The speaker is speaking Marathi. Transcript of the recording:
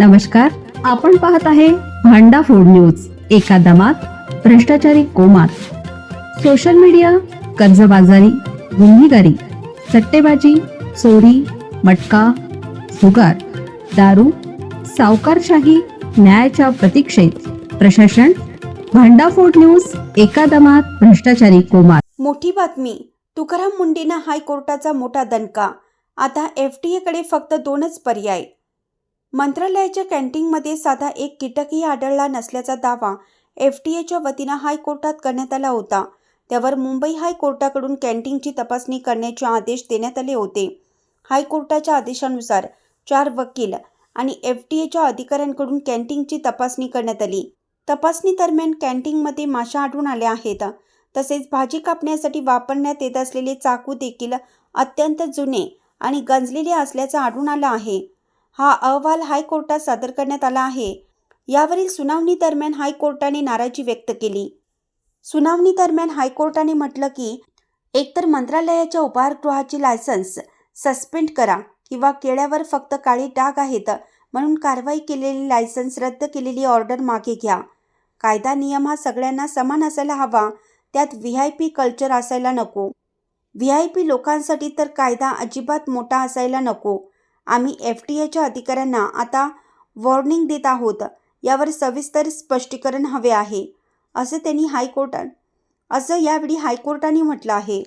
नमस्कार, आपण पाहत आहे भांडा फूड न्यूज. एका दमात भ्रष्टाचारी कोमात. सोशल मीडिया, कर्जबाजारी, गुन्हेगारी, सट्टेबाजी, चोरी, मटका, जुगार, दारू, सावकारशाही, न्यायाच्या प्रतीक्षेत प्रशासन. भांडा फूड न्यूज. एका दमात भ्रष्टाचारी कोमात. मोठी बातमी. तुकाराम मुंडेंना हायकोर्टाचा मोठा दणका. आता FTA कडे फक्त 2च पर्याय. मंत्रालयाच्या कॅन्टीनमध्ये साधा एक कीटकही आढळला नसल्याचा दावा FTAच्या वतीनं हायकोर्टात करण्यात आला होता. त्यावर मुंबई हायकोर्टाकडून कॅन्टीनची तपासणी करण्याचे आदेश देण्यात आले होते. हायकोर्टाच्या आदेशानुसार 4 वकील आणि FTAच्या अधिकाऱ्यांकडून कॅन्टीनची तपासणी करण्यात आली. तपासणी दरम्यान कॅन्टीनमध्ये माशा आढळून आल्या आहेत. तसेच भाजी कापण्यासाठी वापरण्यात येत असलेले चाकू देखील अत्यंत जुने आणि गंजलेले असल्याचं आढळून आलं आहे. हा अहवाल हायकोर्टात सादर करण्यात आला आहे. यावरील सुनावणी दरम्यान हायकोर्टाने नाराजी व्यक्त केली. सुनावणी दरम्यान हायकोर्टाने म्हटलं की एकतर मंत्रालयाच्या उपाहारगृहाची लायसन्स सस्पेंड करा किंवा केळ्यावर फक्त काळी डाग आहेत म्हणून कारवाई केलेली लायसन्स रद्द केलेली ऑर्डर मागे घ्या. कायदा नियम हा सगळ्यांना समान असायला हवा. त्यात VIP कल्चर असायला नको. VIP लोकांसाठी तर कायदा अजिबात मोठा असायला नको. आम्ही FTAच्या अधिकाऱ्यांना आता वॉर्निंग देत आहोत. यावर सविस्तर स्पष्टीकरण हवे आहे, असं यावेळी हायकोर्टाने म्हटलं आहे.